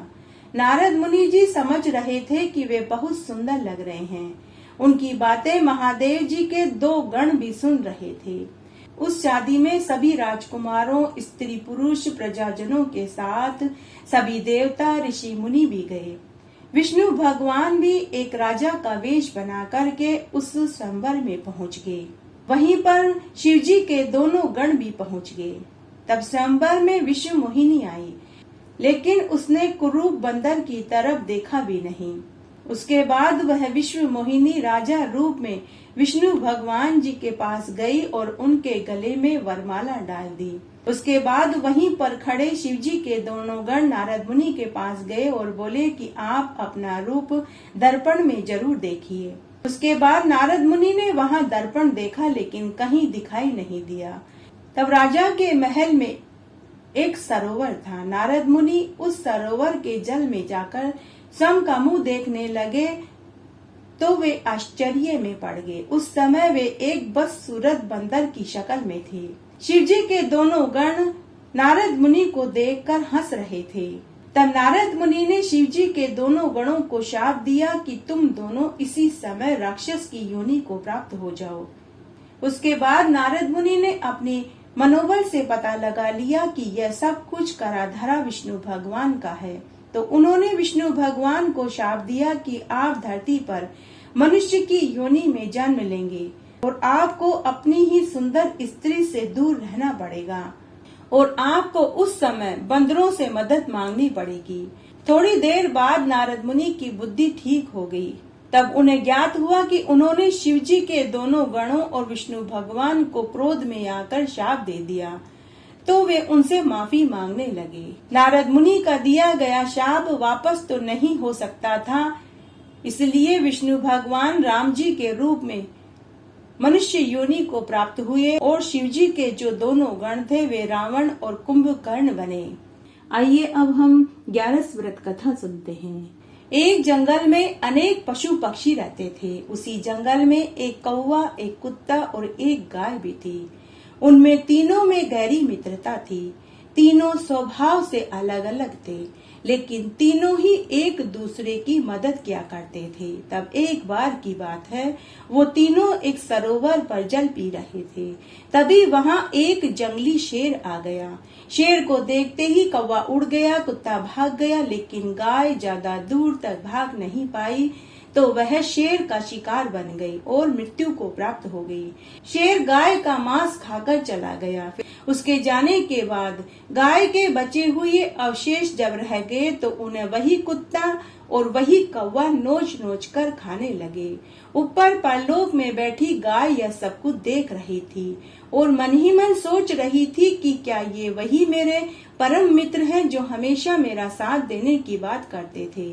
नारद मुनि जी समझ रहे थे कि वे बहुत सुंदर लग रहे हैं। उनकी बातें महादेव जी के 2 गण भी सुन रहे थे। उस शादी में सभी राजकुमारों, स्त्री पुरुष, प्रजाजनों के साथ सभी देवता, ऋषि मुनि भी गए। विष्णु भगवान भी एक राजा का वेश बना करके उस स्वयंवर में पहुंच गए। वहीं पर शिव जी के दोनों गण भी पहुंच गए। तब स्वयंवर में विश्व मोहिनी आई, लेकिन उसने कुरूप बंदर की तरफ देखा भी नहीं। उसके बाद वह विश्व मोहिनी राजा रूप में विष्णु भगवान जी के पास गई और उनके गले में वरमाला डाल दी। उसके बाद वहीं पर खड़े शिव जी के दोनों गण नारद मुनि के पास गए और बोले कि आप अपना रूप दर्पण में जरूर देखिए। उसके बाद नारद मुनि ने वहां दर्पण देखा, लेकिन कहीं दिखाई नहीं दिया। तब राजा के महल में एक सरोवर था। नारद मुनि उस सरोवर के जल में जाकर स्वयं का मुंह देखने लगे तो वे आश्चर्य में पड़ गए। उस समय वे एक बदसूरत बंदर की शक्ल में थे। शिव जी के दोनों गण नारद मुनि को देखकर हंस रहे थे। तब नारद मुनि ने शिव जी के दोनों गणों को शाप दिया कि तुम दोनों इसी समय राक्षस की योनि को प्राप्त हो जाओ। उसके बाद नारद मुनि ने अपनी मनोबल से पता लगा लिया कि यह सब कुछ कराधरा विष्णु भगवान का है। तो उन्होंने विष्णु भगवान को शाप दिया कि आप धरती पर मनुष्य की योनि में जन्म लेंगे और आपको अपनी ही सुंदर स्त्री से दूर रहना पड़ेगा और आपको उस समय बंदरों से मदद मांगनी पड़ेगी। थोड़ी देर बाद नारद मुनि की बुद्धि ठीक हो गई। तब उन्हें ज्ञात हुआ कि उन्होंने शिव जी के दोनों गणों और विष्णु भगवान को क्रोध में आकर शाप दे दिया। तो वे उनसे माफी मांगने लगे। नारद मुनि का दिया गया शाप वापस तो नहीं हो सकता था, इसलिए विष्णु भगवान राम जी के रूप में मनुष्य योनि को प्राप्त हुए और शिव जी के जो दोनों गण थे वे रावण और कुंभकर्ण बने। आइए अब हम 11 व्रत कथा सुनते हैं। एक जंगल में अनेक पशु पक्षी रहते थे। उसी जंगल में एक कौवा, एक कुत्ता और एक गाय भी थी। उनमें तीनों में गहरी मित्रता थी। तीनों स्वभाव से अलग अलग थे, लेकिन तीनों ही एक दूसरे की मदद किया करते थे। तब एक बार की बात है, वो तीनों एक सरोवर पर जल पी रहे थे। तभी वहां एक जंगली शेर आ गया। शेर को देखते ही कौवा उड़ गया, कुत्ता भाग गया, लेकिन गाय ज्यादा दूर तक भाग नहीं पाई। तो वह शेर का शिकार बन गई और मृत्यु को प्राप्त हो गई। शेर गाय का मांस खाकर चला गया। उसके जाने के बाद गाय के बचे हुए अवशेष जब रह गए तो उन्हें वही कुत्ता और वही कौवा नोच नोच कर खाने लगे। ऊपर परलोक में बैठी गाय यह सब कुछ देख रही थी और मन ही मन सोच रही थी कि क्या ये वही मेरे परम मित्र हैं जो हमेशा मेरा साथ देने की बात करते थे।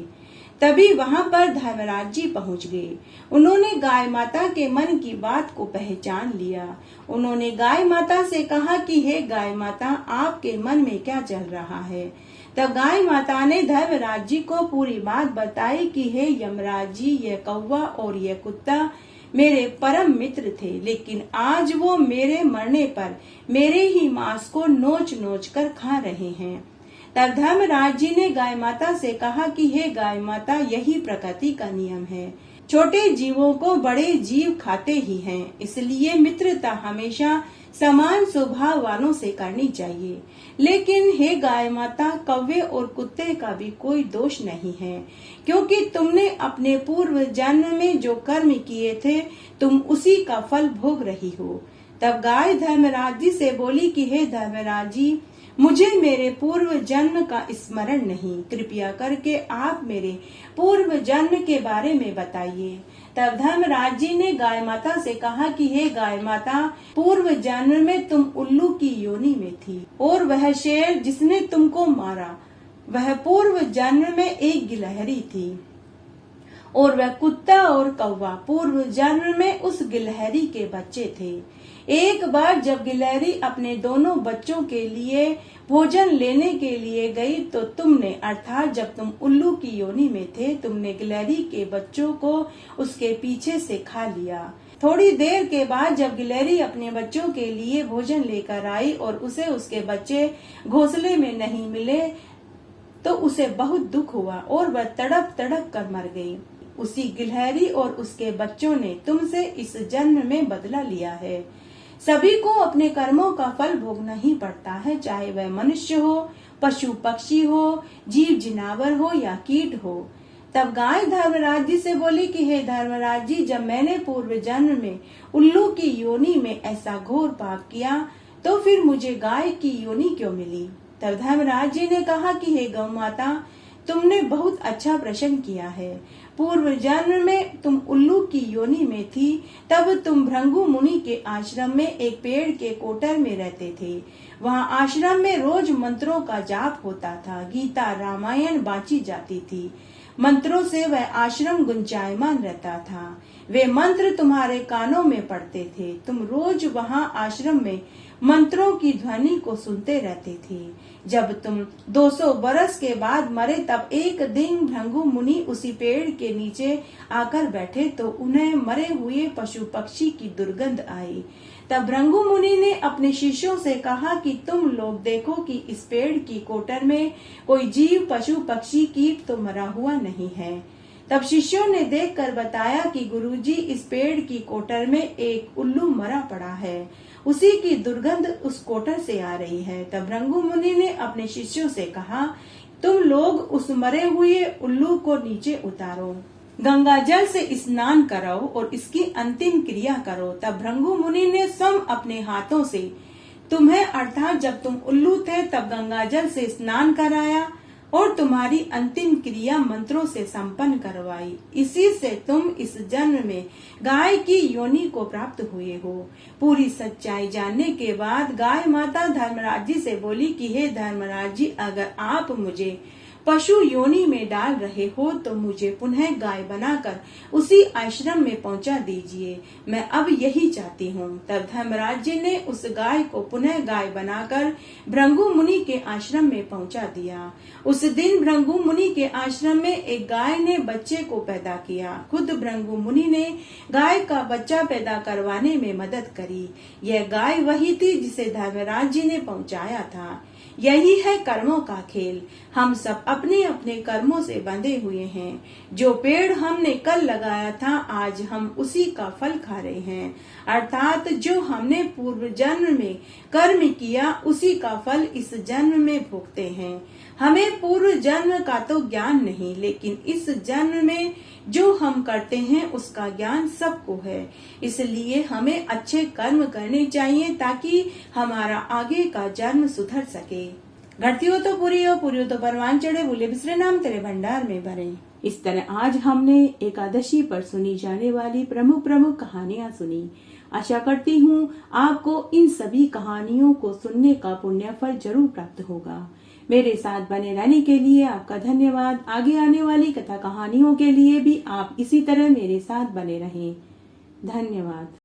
तभी वहां पर धर्मराज जी पहुंच गए। उन्होंने गाय माता के मन की बात को पहचान लिया। उन्होंने गाय माता से कहा कि हे गाय माता, आपके मन में क्या चल रहा है। तब गाय माता ने धर्मराज जी को पूरी बात बताई कि हे यमराज जी, यह कौवा और यह कुत्ता मेरे परम मित्र थे, लेकिन आज वो मेरे मरने पर मेरे ही मांस को नोच नोच कर खा रहे हैं। तब धर्मराज जी ने गाय माता से कहा कि हे गाय माता, यही प्रकृति का नियम है। छोटे जीवों को बड़े जीव खाते ही हैं, इसलिए मित्रता हमेशा समान स्वभाव वालों से करनी चाहिए। लेकिन हे गाय माता, कौवे और कुत्ते का भी कोई दोष नहीं है, क्योंकि तुमने अपने पूर्व जन्म में जो कर्म किए थे तुम उसी का फल भोग रही हो। तब गाय धर्मराज जी से बोली कि हे धर्मराज जी, मुझे मेरे पूर्व जन्म का स्मरण नहीं, कृपया करके आप मेरे पूर्व जन्म के बारे में बताइए। तब धर्मराज जी ने गाय माता से कहा कि हे गाय माता, पूर्व जन्म में तुम उल्लू की योनि में थी और वह शेर जिसने तुमको मारा वह पूर्व जन्म में एक गिलहरी थी और वह कुत्ता और कौवा पूर्व जन्म में उस गिलहरी के बच्चे थे। एक बार जब गिलहरी अपने दोनों बच्चों के लिए भोजन लेने के लिए गई तो तुमने, अर्थात जब तुम उल्लू की योनि में थे, तुमने गिलहरी के बच्चों को उसके पीछे से खा लिया। थोड़ी देर के बाद जब गिलहरी अपने बच्चों के लिए भोजन लेकर आई और उसे उसके बच्चे घोंसले में नहीं मिले तो उसे बहुत दुख हुआ और वह तड़प तड़प कर मर गई। उसी गिलहरी और उसके बच्चों ने तुमसे इस जन्म में बदला लिया है। सभी को अपने कर्मों का फल भोगना ही पड़ता है, चाहे वह मनुष्य हो, पशु पक्षी हो, जीव जिनावर हो या कीट हो। तब गाय धर्मराज जी से बोली कि हे धर्मराज जी, जब मैंने पूर्व जन्म में उल्लू की योनि में ऐसा घोर पाप किया तो फिर मुझे गाय की योनि क्यों मिली। तब धर्मराज जी ने कहा कि हे गौ माता, तुमने बहुत अच्छा प्रश्न किया है। पूर्व जन्म में तुम उल्लू की योनि में थी, तब तुम भृंगु मुनि के आश्रम में एक पेड़ के कोटर में रहते थे। वहाँ आश्रम में रोज मंत्रों का जाप होता था, गीता रामायण बांची जाती थी। मंत्रों से वह आश्रम गुंजायमान रहता था। वे मंत्र तुम्हारे कानों में पड़ते थे। तुम रोज वहाँ आश्रम में मंत्रों की ध्वनि को सुनते रहते थे। जब तुम 200 बरस के बाद मरे तब एक दिन भृंगु मुनि उसी पेड़ के नीचे आकर बैठे तो उन्हें मरे हुए पशु पक्षी की दुर्गंध आई। तब भृंगु मुनि ने अपने शिष्यों से कहा कि तुम लोग देखो कि इस पेड़ की कोटर में कोई जीव पशु पक्षी कीट तो मरा हुआ नहीं है। तब शिष्यों ने देखकर बताया कि गुरुजी, इस पेड़ की कोटर में एक उल्लू मरा पड़ा है, उसी की दुर्गंध उस कोटर से आ रही है। तब भृंगु मुनि ने अपने शिष्यों से कहा, तुम लोग उस मरे हुए उल्लू को नीचे उतारो, गंगा जल से स्नान कराओ और इसकी अंतिम क्रिया करो। तब भृंगु मुनि ने स्वयं अपने हाथों से तुम्हें, अर्थात जब तुम उल्लू थे तब गंगा जल से स्नान कराया और तुम्हारी अंतिम क्रिया मंत्रों से संपन्न करवाई। इसी से तुम इस जन्म में गाय की योनि को प्राप्त हुए हो। पूरी सच्चाई जानने के बाद गाय माता धर्मराज जी से बोली कि हे धर्मराज जी, अगर आप मुझे पशु योनि में डाल रहे हो तो मुझे पुनः गाय बनाकर उसी आश्रम में पहुंचा दीजिए। मैं अब यही चाहती हूँ। तब धर्मराज जी ने उस गाय को पुनः गाय बनाकर भृंगु मुनि के आश्रम में पहुंचा दिया। उस दिन भृंगु मुनि के आश्रम में एक गाय ने बच्चे को पैदा किया। खुद भृंगु मुनि ने गाय का बच्चा पैदा करवाने में मदद करी। यह गाय वही थी जिसे धर्मराज जी ने पहुंचाया था। यही है कर्मों का खेल। हम सब अपने अपने कर्मों से बंधे हुए हैं। जो पेड़ हमने कल लगाया था, आज हम उसी का फल खा रहे हैं। अर्थात जो हमने पूर्व जन्म में कर्म किया, उसी का फल इस जन्म में भोगते हैं। हमें पूर्व जन्म का तो ज्ञान नहीं, लेकिन इस जन्म में जो हम करते हैं उसका ज्ञान सबको है। इसलिए हमें अच्छे कर्म करने चाहिए ताकि हमारा आगे का जन्म सुधर सके। घटती हो तो पूरी हो, पूरी हो तो परवान चढ़े, भूले बिसरे नाम तेरे भंडार में भरे। इस तरह आज हमने एकादशी पर सुनी जाने वाली प्रमुख प्रमुख कहानियां सुनी। आशा करती हूँ आपको इन सभी कहानियों को सुनने का पुण्य फल जरूर प्राप्त होगा। मेरे साथ बने रहने के लिए आपका धन्यवाद। आगे आने वाली कथा कहानियों के लिए भी आप इसी तरह मेरे साथ बने रहें। धन्यवाद।